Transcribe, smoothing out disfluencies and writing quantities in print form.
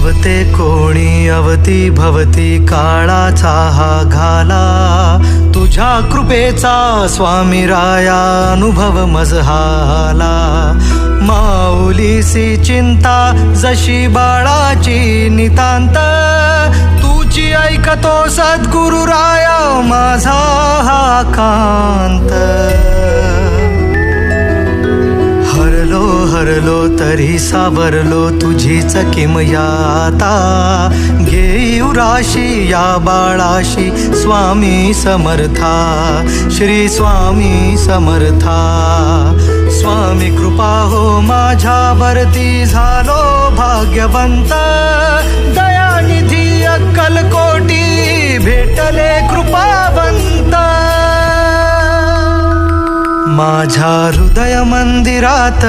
अवते कोणी अवती भवती काळाचा हा घाला, तुझ्या कृपेचा स्वामी राया अनुभव मजहाला. माऊलीसी चिंता जशी बाळाची नितांत, तुझी ऐकतो सद्गुरु राया माझा हा कांत. हरलो तरी सावरलो तुझीच किमयाता, घेऊ राशी या बाळाशी स्वामी समर्था. श्री स्वामी समर्था. स्वामी कृपा हो माझ्यावरती झालो भाग्यवंत, दयानिधी अक्कलकोटी भेटले कृपावंत. माझ्या हृदय मंदिरात